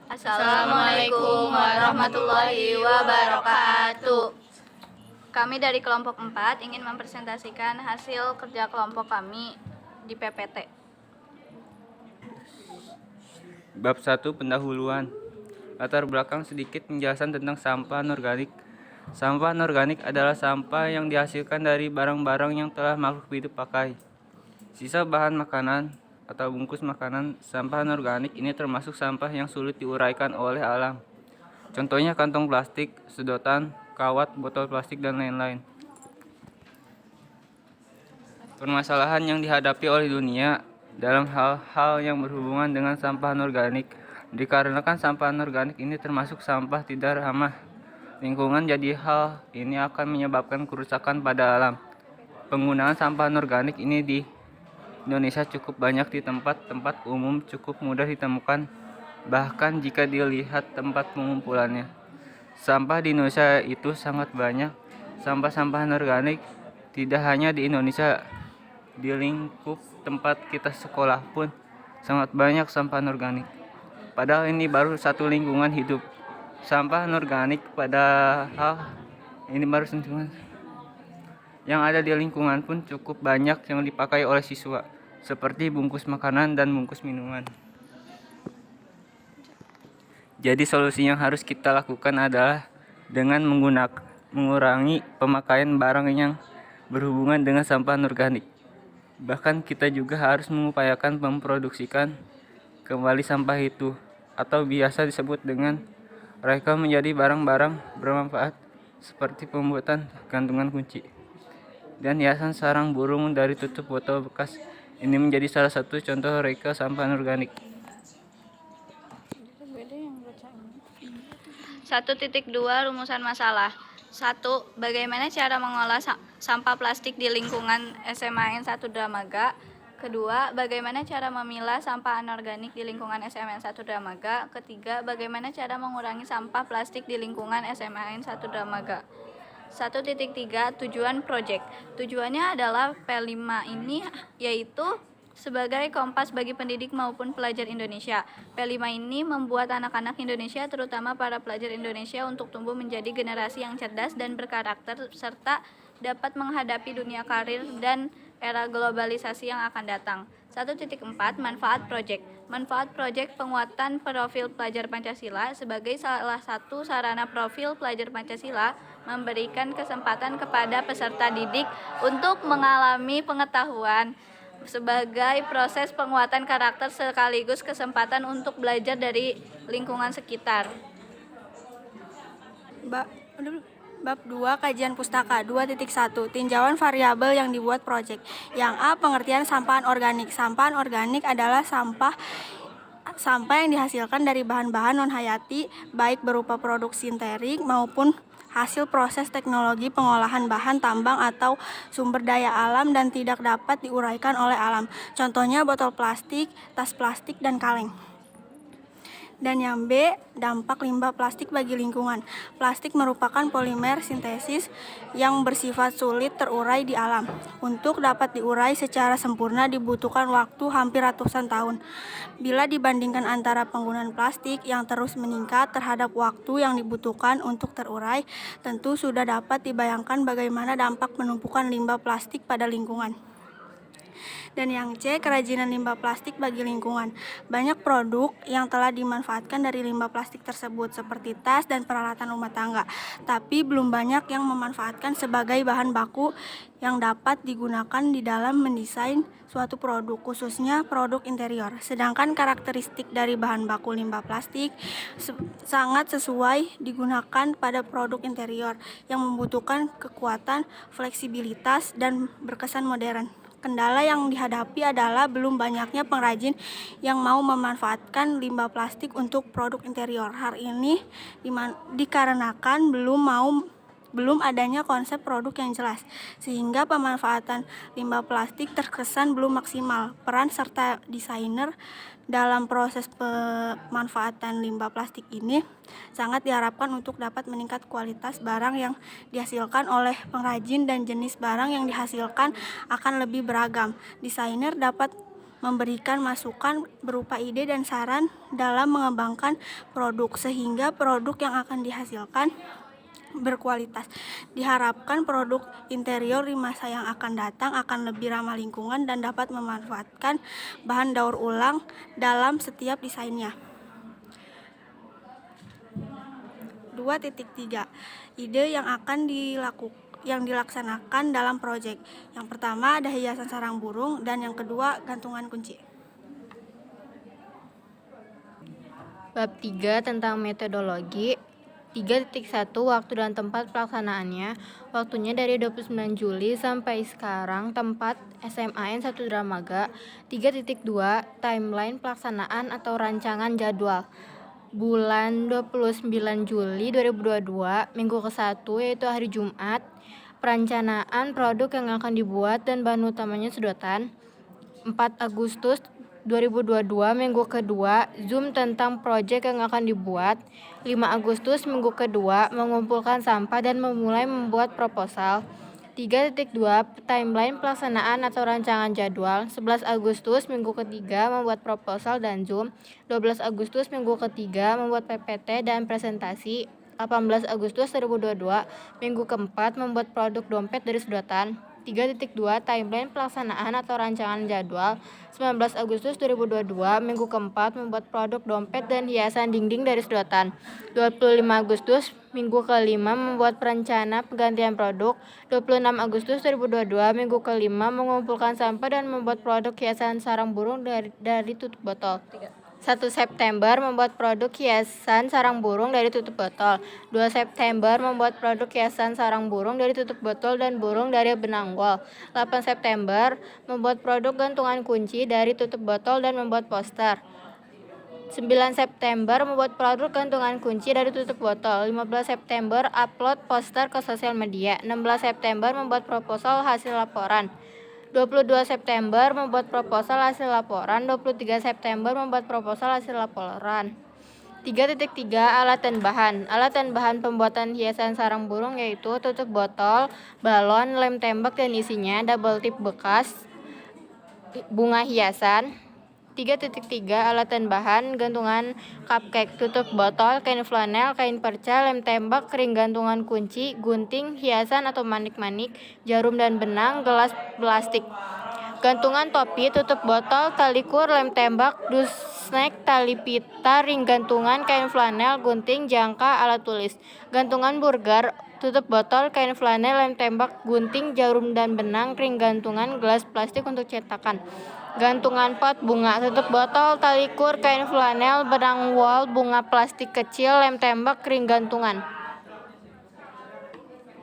Assalamualaikum warahmatullahi wabarakatuh. Kami dari kelompok 4 ingin mempresentasikan hasil kerja kelompok kami di PPT. Bab 1 Pendahuluan. Latar belakang sedikit penjelasan tentang sampah anorganik. Sampah anorganik adalah sampah yang dihasilkan dari barang-barang yang telah makhluk hidup pakai. Sisa bahan makanan atau bungkus makanan. Sampah anorganik ini termasuk sampah yang sulit diuraikan oleh alam. Contohnya kantong plastik, sedotan, kawat, botol plastik, dan lain-lain. Permasalahan yang dihadapi oleh dunia dalam hal-hal yang berhubungan dengan sampah anorganik, dikarenakan sampah anorganik ini termasuk sampah tidak ramah lingkungan, jadi hal ini akan menyebabkan kerusakan pada alam. Penggunaan sampah anorganik ini di Indonesia cukup banyak, di tempat-tempat umum cukup mudah ditemukan, bahkan jika dilihat tempat pengumpulannya. Sampah di Indonesia itu sangat banyak. Sampah-sampah anorganik tidak hanya di Indonesia, di lingkup tempat kita sekolah pun sangat banyak sampah anorganik. Padahal ini baru satu lingkungan hidup. Sampah anorganik padahal ini baru lingkungan yang ada di lingkungan pun cukup banyak yang dipakai oleh siswa, seperti bungkus makanan dan bungkus minuman. Jadi solusi yang harus kita lakukan adalah dengan mengurangi pemakaian barang yang berhubungan dengan sampah anorganik. Bahkan kita juga harus mengupayakan memproduksikan kembali sampah itu, atau biasa disebut dengan recycle, menjadi barang-barang bermanfaat seperti pembuatan gantungan kunci dan hiasan sarang burung dari tutup botol bekas. Ini menjadi salah satu contoh recycle sampah anorganik. 1.2 Rumusan masalah. 1. Bagaimana cara mengolah sampah plastik di lingkungan SMAN 1 Dramaga. Kedua, bagaimana cara memilah sampah anorganik di lingkungan SMAN 1 Dramaga. Ketiga, bagaimana cara mengurangi sampah plastik di lingkungan SMAN 1 Dramaga. 1.3 Tujuan proyek. Tujuannya adalah P5 ini yaitu sebagai kompas bagi pendidik maupun pelajar Indonesia. P5 ini membuat anak-anak Indonesia, terutama para pelajar Indonesia, untuk tumbuh menjadi generasi yang cerdas dan berkarakter, serta dapat menghadapi dunia karir dan era globalisasi yang akan datang. 1.4 Manfaat proyek. Manfaat proyek penguatan profil pelajar Pancasila. Sebagai salah satu sarana profil pelajar Pancasila, memberikan kesempatan kepada peserta didik untuk mengalami pengetahuan sebagai proses penguatan karakter sekaligus kesempatan untuk belajar dari lingkungan sekitar. Bab 2 Kajian Pustaka. 2.1 Tinjauan variabel yang dibuat proyek. Yang A. Pengertian sampah anorganik. Sampah anorganik adalah sampah yang dihasilkan dari bahan-bahan non-hayati, baik berupa produk sintetik maupun hasil proses teknologi pengolahan bahan tambang atau sumber daya alam, dan tidak dapat diuraikan oleh alam. Contohnya botol plastik, tas plastik, dan kaleng. Dan yang B, dampak limbah plastik bagi lingkungan. Plastik merupakan polimer sintesis yang bersifat sulit terurai di alam. Untuk dapat diurai secara sempurna dibutuhkan waktu hampir ratusan tahun. Bila dibandingkan antara penggunaan plastik yang terus meningkat terhadap waktu yang dibutuhkan untuk terurai, tentu sudah dapat dibayangkan bagaimana dampak penumpukan limbah plastik pada lingkungan. Dan yang C, kerajinan limbah plastik bagi lingkungan. Banyak produk yang telah dimanfaatkan dari limbah plastik tersebut, seperti tas dan peralatan rumah tangga, tapi belum banyak yang memanfaatkan sebagai bahan baku yang dapat digunakan di dalam mendesain suatu produk, khususnya produk interior. Sedangkan karakteristik dari bahan baku limbah plastik sangat sesuai digunakan pada produk interior yang membutuhkan kekuatan, fleksibilitas, dan berkesan modern. Kendala yang dihadapi adalah belum banyaknya pengrajin yang mau memanfaatkan limbah plastik untuk produk interior. Hal ini dikarenakan belum adanya konsep produk yang jelas, sehingga pemanfaatan limbah plastik terkesan belum maksimal. Peran serta desainer dalam proses pemanfaatan limbah plastik ini sangat diharapkan untuk dapat meningkat kualitas barang yang dihasilkan oleh pengrajin, dan jenis barang yang dihasilkan akan lebih beragam. Desainer dapat memberikan masukan berupa ide dan saran dalam mengembangkan produk sehingga produk yang akan dihasilkan berkualitas. Diharapkan produk interior di masa yang akan datang akan lebih ramah lingkungan dan dapat memanfaatkan bahan daur ulang dalam setiap desainnya. 2.3 Ide yang akan dilaksanakan dalam proyek. Yang pertama ada hiasan sarang burung dan yang kedua gantungan kunci. Bab 3 tentang metodologi. 3.1 Waktu dan tempat pelaksanaannya. Waktunya dari 29 Juli sampai sekarang. Tempat SMAN 1 Dramaga. 3.2 Timeline pelaksanaan atau rancangan jadwal. Bulan 29 Juli 2022, minggu ke-1 yaitu hari Jumat. Perencanaan produk yang akan dibuat dan bahan utamanya sedotan. 4 Agustus 2022, minggu kedua, Zoom tentang proyek yang akan dibuat. 5 Agustus, minggu kedua, mengumpulkan sampah dan memulai membuat proposal. 3.2 Timeline pelaksanaan atau rancangan jadwal. 11 Agustus, minggu ketiga, membuat proposal dan Zoom. 12 Agustus, minggu ketiga, membuat PPT dan presentasi. 18 Agustus 2022, minggu keempat, membuat produk dompet dari sedotan. 3.2 Timeline pelaksanaan atau rancangan jadwal. 19 Agustus 2022, minggu keempat, membuat produk dompet dan hiasan dinding dari sedotan. 25 Agustus, minggu kelima, membuat perencana penggantian produk. 26 Agustus 2022, minggu kelima, mengumpulkan sampah dan membuat produk hiasan sarang burung dari tutup botol. 1 September membuat produk hiasan sarang burung dari tutup botol. 2 September membuat produk hiasan sarang burung dari tutup botol dan burung dari benang wol. 8 September membuat produk gantungan kunci dari tutup botol dan membuat poster. 9 September membuat produk gantungan kunci dari tutup botol. 15 September upload poster ke sosial media. 16 September membuat proposal hasil laporan. 22 September membuat proposal hasil laporan. 23 September membuat proposal hasil laporan. 3.3 Alat dan bahan. Alat dan bahan pembuatan hiasan sarang burung yaitu tutup botol, balon, lem tembak dan isinya, double tip bekas, bunga hiasan. 3.3 Alat dan bahan gantungan cupcake, tutup botol, kain flanel, kain perca, lem tembak, kering gantungan kunci, gunting, hiasan atau manik-manik, jarum dan benang, gelas plastik. Gantungan topi, tutup botol, tali kur, lem tembak, dus snack, tali pita, ring gantungan, kain flanel, gunting, jangka, alat tulis. Gantungan burger, tutup botol, kain flanel, lem tembak, gunting, jarum dan benang, ring gantungan, gelas plastik untuk cetakan. Gantungan pot bunga, tutup botol, tali kur, kain flanel, benang wol, bunga plastik kecil, lem tembak, ring gantungan.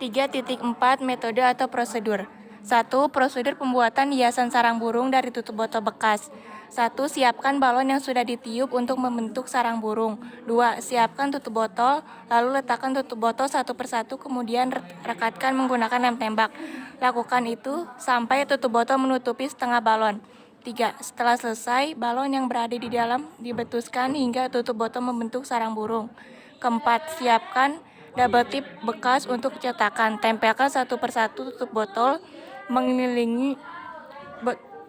3.4 Metode atau prosedur. 1. Prosedur pembuatan hiasan sarang burung dari tutup botol bekas. 1. Siapkan balon yang sudah ditiup untuk membentuk sarang burung. 2. Siapkan tutup botol, lalu letakkan tutup botol satu persatu, kemudian rekatkan menggunakan lem tembak. Lakukan itu sampai tutup botol menutupi setengah balon. 3. Setelah selesai, balon yang berada di dalam dibetuskan hingga tutup botol membentuk sarang burung. Keempat, siapkan double tip bekas untuk cetakan. Tempelkan satu persatu tutup botol mengelilingi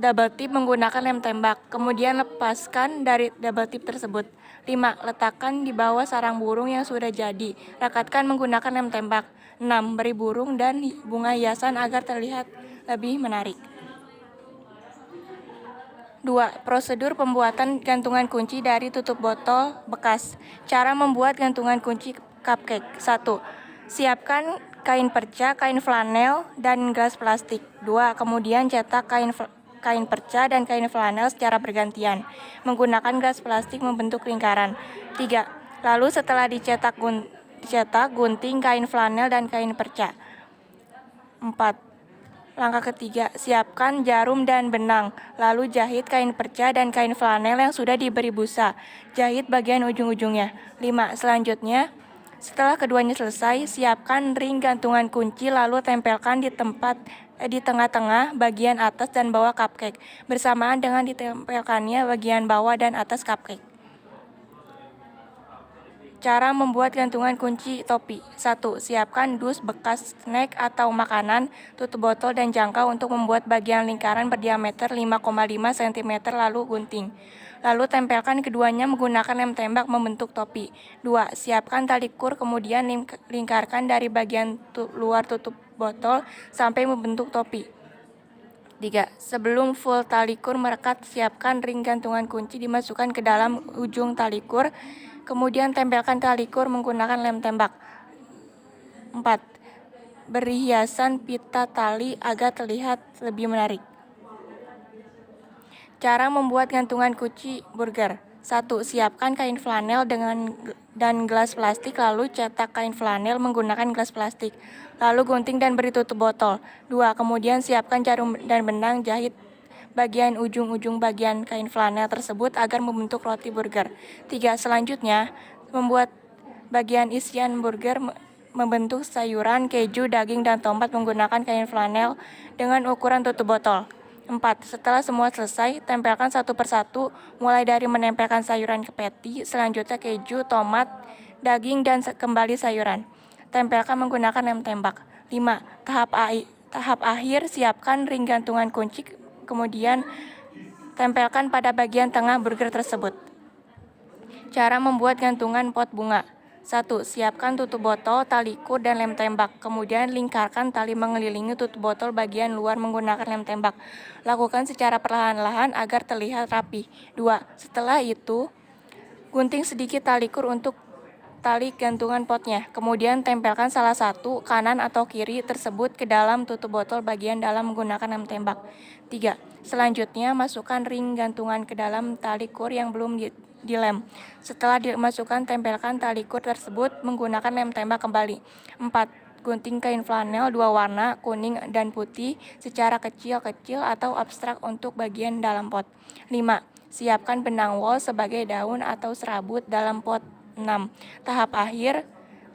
double tip menggunakan lem tembak. Kemudian lepaskan dari double tip tersebut. 5. Letakkan di bawah sarang burung yang sudah jadi. Rekatkan menggunakan lem tembak. 6. Beri burung dan bunga hiasan agar terlihat lebih menarik. 2. Prosedur pembuatan gantungan kunci dari tutup botol bekas. Cara membuat gantungan kunci cupcake. 1. Siapkan kain perca, kain flanel, dan gelas plastik. 2. Kemudian cetak kain perca dan kain flanel secara bergantian. Menggunakan gelas plastik membentuk lingkaran. 3. Lalu setelah dicetak gunting kain flanel dan kain perca. 4. Langkah ketiga, siapkan jarum dan benang, lalu jahit kain perca dan kain flanel yang sudah diberi busa. Jahit bagian ujung-ujungnya. 5. Selanjutnya, setelah keduanya selesai, siapkan ring gantungan kunci lalu tempelkan di tengah-tengah bagian atas dan bawah cupcake, bersamaan dengan ditempelkannya bagian bawah dan atas cupcake. Cara membuat gantungan kunci topi. 1. Siapkan dus bekas snack atau makanan, tutup botol dan jangkau untuk membuat bagian lingkaran berdiameter 5,5 cm lalu gunting. Lalu tempelkan keduanya menggunakan lem tembak membentuk topi. 2. Siapkan tali kur kemudian lingkarkan dari bagian luar tutup botol sampai membentuk topi. 3. Sebelum full tali kur merekat, siapkan ring gantungan kunci dimasukkan ke dalam ujung tali kur, kemudian tempelkan tali kur menggunakan lem tembak. 4. Beri hiasan pita tali agar terlihat lebih menarik. Cara membuat gantungan kunci burger. 1. Siapkan kain flanel dan gelas plastik, lalu cetak kain flanel menggunakan gelas plastik. Lalu gunting dan beri tutup botol. 2. Kemudian siapkan jarum dan benang, jahit bagian ujung-ujung bagian kain flanel tersebut agar membentuk roti burger. 3. Selanjutnya, membuat bagian isian burger membentuk sayuran, keju, daging, dan tomat menggunakan kain flanel dengan ukuran tutup botol. 4. Setelah semua selesai, tempelkan satu persatu, mulai dari menempelkan sayuran ke patty, selanjutnya keju, tomat, daging, dan kembali sayuran. Tempelkan menggunakan lem tembak. 5. Tahap akhir, siapkan ring gantungan kunci, kemudian tempelkan pada bagian tengah burger tersebut. Cara membuat gantungan pot bunga. 1. Siapkan tutup botol, tali kur, dan lem tembak. Kemudian lingkarkan tali mengelilingi tutup botol bagian luar menggunakan lem tembak. Lakukan secara perlahan-lahan agar terlihat rapi. 2. Setelah itu, gunting sedikit tali kur untuk tali gantungan potnya. Kemudian tempelkan salah satu, kanan atau kiri, tersebut ke dalam tutup botol bagian dalam menggunakan lem tembak. 3. Selanjutnya, masukkan ring gantungan ke dalam tali kur yang belum dilem. Setelah dimasukkan, tempelkan tali kur tersebut menggunakan lem tembak kembali. 4. Gunting kain flanel 2 warna, kuning dan putih, secara kecil-kecil atau abstrak untuk bagian dalam pot. 5. Siapkan benang wol sebagai daun atau serabut dalam pot. 6. Tahap akhir,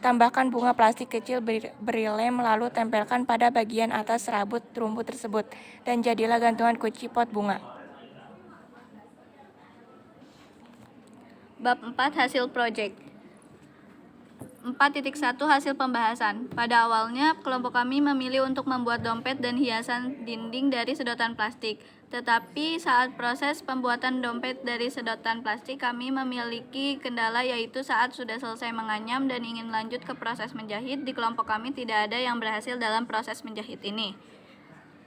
tambahkan bunga plastik kecil, beri lem, lalu tempelkan pada bagian atas serabut rumput tersebut, dan jadilah gantungan kunci pot bunga. Bab 4 hasil proyek. 4.1 Hasil pembahasan. Pada awalnya, kelompok kami memilih untuk membuat dompet dan hiasan dinding dari sedotan plastik. Tetapi saat proses pembuatan dompet dari sedotan plastik, kami memiliki kendala, yaitu saat sudah selesai menganyam dan ingin lanjut ke proses menjahit, di kelompok kami tidak ada yang berhasil dalam proses menjahit ini.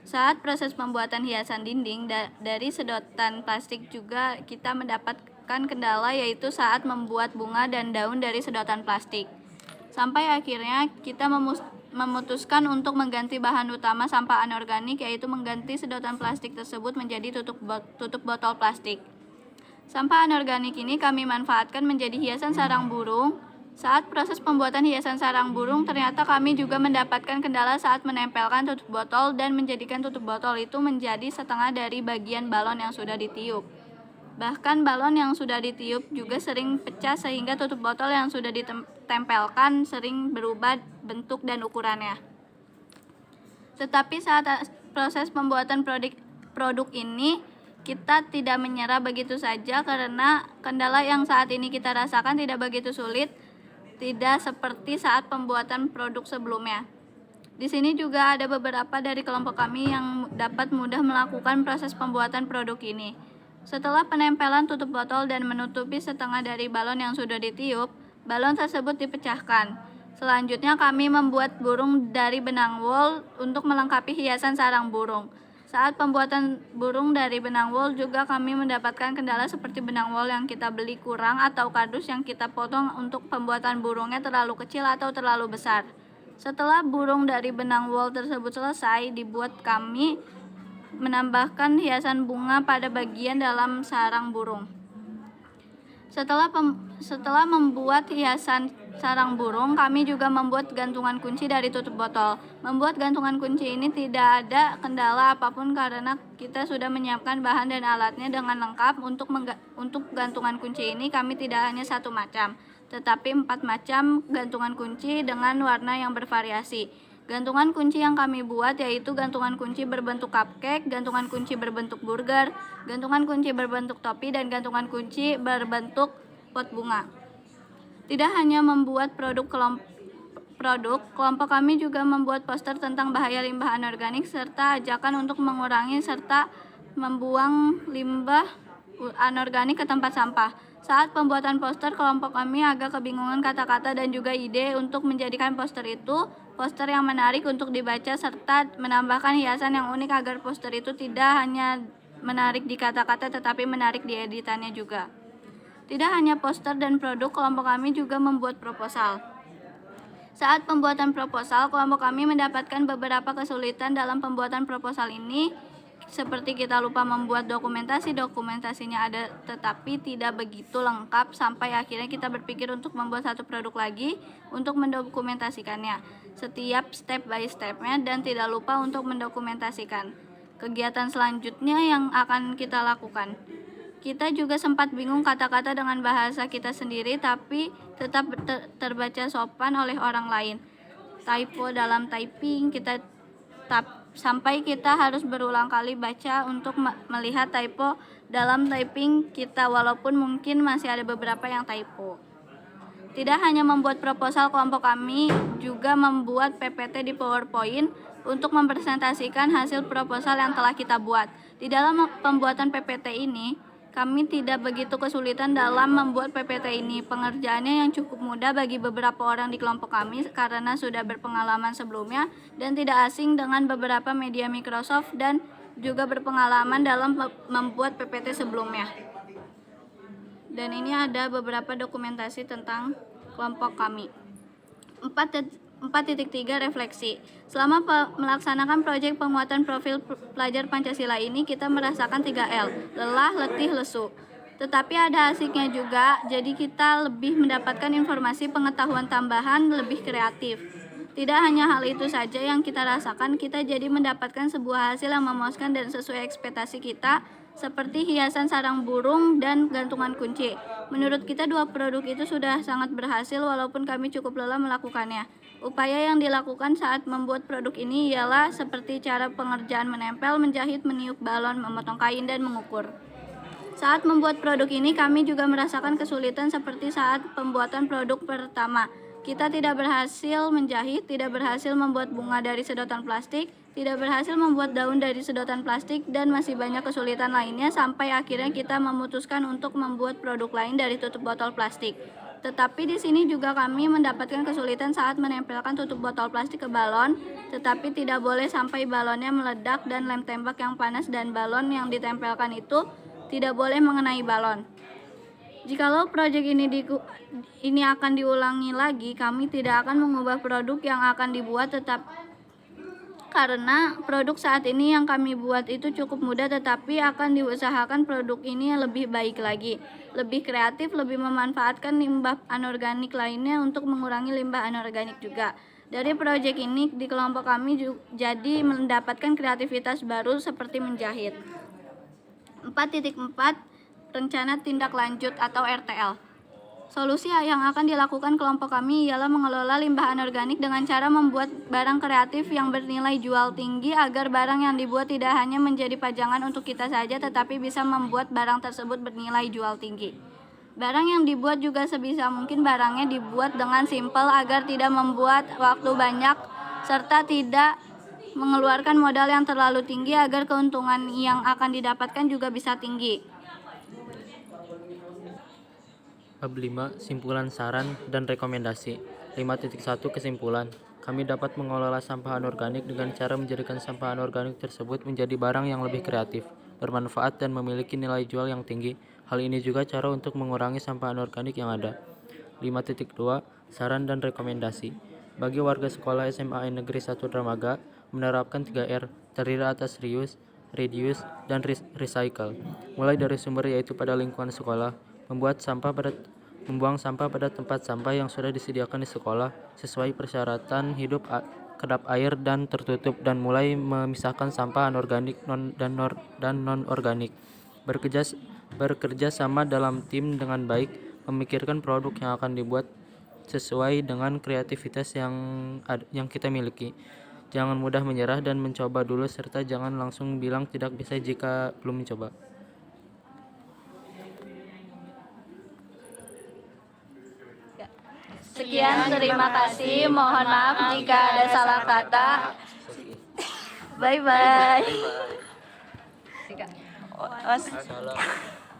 Saat proses pembuatan hiasan dinding dari sedotan plastik juga kita mendapatkan kendala, yaitu saat membuat bunga dan daun dari sedotan plastik. Sampai akhirnya kita memutuskan untuk mengganti bahan utama sampah anorganik, yaitu mengganti sedotan plastik tersebut menjadi tutup botol plastik. Sampah anorganik ini kami manfaatkan menjadi hiasan sarang burung. Saat proses pembuatan hiasan sarang burung, ternyata kami juga mendapatkan kendala saat menempelkan tutup botol dan menjadikan tutup botol itu menjadi setengah dari bagian balon yang sudah ditiup. Bahkan balon yang sudah ditiup juga sering pecah, sehingga tutup botol yang sudah ditempelkan sering berubah bentuk dan ukurannya. Tetapi saat proses pembuatan produk ini, kita tidak menyerah begitu saja, karena kendala yang saat ini kita rasakan tidak begitu sulit, tidak seperti saat pembuatan produk sebelumnya. Di sini juga ada beberapa dari kelompok kami yang dapat mudah melakukan proses pembuatan produk ini. Setelah penempelan tutup botol dan menutupi setengah dari balon yang sudah ditiup, balon tersebut dipecahkan. Selanjutnya kami membuat burung dari benang wol untuk melengkapi hiasan sarang burung. Saat pembuatan burung dari benang wol juga kami mendapatkan kendala seperti benang wol yang kita beli kurang atau kardus yang kita potong untuk pembuatan burungnya terlalu kecil atau terlalu besar. Setelah burung dari benang wol tersebut selesai dibuat, kami menambahkan hiasan bunga pada bagian dalam sarang burung. Setelah membuat hiasan sarang burung, kami juga membuat gantungan kunci dari tutup botol. Membuat gantungan kunci ini tidak ada kendala apapun karena kita sudah menyiapkan bahan dan alatnya dengan lengkap. Untuk gantungan kunci ini kami tidak hanya satu macam, tetapi 4 macam gantungan kunci dengan warna yang bervariasi. Gantungan kunci yang kami buat yaitu gantungan kunci berbentuk cupcake, gantungan kunci berbentuk burger, gantungan kunci berbentuk topi, dan gantungan kunci berbentuk pot bunga. Tidak hanya membuat kelompok kami juga membuat poster tentang bahaya limbah anorganik serta ajakan untuk mengurangi serta membuang limbah anorganik ke tempat sampah. Saat pembuatan poster, kelompok kami agak kebingungan kata-kata dan juga ide untuk menjadikan poster itu poster yang menarik untuk dibaca serta menambahkan hiasan yang unik agar poster itu tidak hanya menarik di kata-kata tetapi menarik di editannya juga. Tidak hanya poster dan produk, kelompok kami juga membuat proposal. Saat pembuatan proposal, kelompok kami mendapatkan beberapa kesulitan dalam pembuatan proposal ini, seperti kita lupa membuat dokumentasinya ada tetapi tidak begitu lengkap sampai akhirnya kita berpikir untuk membuat satu produk lagi untuk mendokumentasikannya setiap step by stepnya dan tidak lupa untuk mendokumentasikan kegiatan selanjutnya yang akan kita lakukan. Kita juga sempat bingung kata-kata dengan bahasa kita sendiri tapi tetap terbaca sopan oleh orang lain. Typo dalam typing sampai kita harus berulang kali baca untuk melihat typo dalam typing kita walaupun mungkin masih ada beberapa yang typo. Tidak hanya membuat proposal, kelompok kami juga membuat PPT di PowerPoint untuk mempresentasikan hasil proposal yang telah kita buat. Di dalam pembuatan PPT ini, kami tidak begitu kesulitan dalam membuat PPT ini. Pengerjaannya yang cukup mudah bagi beberapa orang di kelompok kami karena sudah berpengalaman sebelumnya dan tidak asing dengan beberapa media Microsoft dan juga berpengalaman dalam membuat PPT sebelumnya. Dan ini ada beberapa dokumentasi tentang kelompok kami. 4.3 refleksi. Selama melaksanakan proyek penguatan profil pelajar Pancasila ini, kita merasakan 3L, lelah, letih, lesu. Tetapi ada asiknya juga, jadi kita lebih mendapatkan informasi pengetahuan tambahan, lebih kreatif. Tidak hanya hal itu saja yang kita rasakan, kita jadi mendapatkan sebuah hasil yang memuaskan dan sesuai ekspektasi kita, seperti hiasan sarang burung dan gantungan kunci. Menurut kita dua produk itu sudah sangat berhasil walaupun kami cukup lelah melakukannya. Upaya yang dilakukan saat membuat produk ini ialah seperti cara pengerjaan menempel, menjahit, meniup balon, memotong kain, dan mengukur. Saat membuat produk ini kami juga merasakan kesulitan seperti saat pembuatan produk pertama. Kita tidak berhasil menjahit, tidak berhasil membuat bunga dari sedotan plastik, tidak berhasil membuat daun dari sedotan plastik, dan masih banyak kesulitan lainnya sampai akhirnya kita memutuskan untuk membuat produk lain dari tutup botol plastik. Tetapi di sini juga kami mendapatkan kesulitan saat menempelkan tutup botol plastik ke balon, tetapi tidak boleh sampai balonnya meledak dan lem tembak yang panas dan balon yang ditempelkan itu tidak boleh mengenai balon. Jikalau proyek ini akan diulangi lagi, kami tidak akan mengubah produk yang akan dibuat karena produk saat ini yang kami buat itu cukup mudah, tetapi akan diusahakan produk ini lebih baik lagi, lebih kreatif, lebih memanfaatkan limbah anorganik lainnya untuk mengurangi limbah anorganik juga. Dari proyek ini di kelompok kami jadi mendapatkan kreativitas baru seperti menjahit. 4.4 Rencana Tindak Lanjut atau RTL. Solusi yang akan dilakukan kelompok kami ialah mengelola limbah anorganik dengan cara membuat barang kreatif yang bernilai jual tinggi agar barang yang dibuat tidak hanya menjadi pajangan untuk kita saja tetapi bisa membuat barang tersebut bernilai jual tinggi. Barang yang dibuat juga sebisa mungkin barangnya dibuat dengan simpel agar tidak membuat waktu banyak serta tidak mengeluarkan modal yang terlalu tinggi agar keuntungan yang akan didapatkan juga bisa tinggi. Bab 5. Simpulan saran dan rekomendasi. 5.1 Kesimpulan. Kami dapat mengelola sampah anorganik dengan cara menjadikan sampah anorganik tersebut menjadi barang yang lebih kreatif, bermanfaat, dan memiliki nilai jual yang tinggi. Hal ini juga cara untuk mengurangi sampah anorganik yang ada. 5.2 Saran dan rekomendasi. Bagi warga sekolah SMA Negeri 1 Dramaga, menerapkan 3R, terdiri atas reuse, reduce, dan recycle. Mulai dari sumber yaitu pada lingkungan sekolah, membuang sampah pada tempat sampah yang sudah disediakan di sekolah sesuai persyaratan hidup kedap air dan tertutup, dan mulai memisahkan sampah anorganik dan non-organik. Bekerja sama dalam tim dengan baik, memikirkan produk yang akan dibuat sesuai dengan kreativitas yang kita miliki. Jangan mudah menyerah dan mencoba dulu, serta jangan langsung bilang tidak bisa jika belum mencoba. Sekian, terima kasih. Mohon maaf jika ada salah kata. Bye-bye.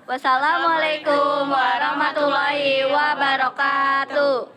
Wassalamualaikum warahmatullahi wabarakatuh.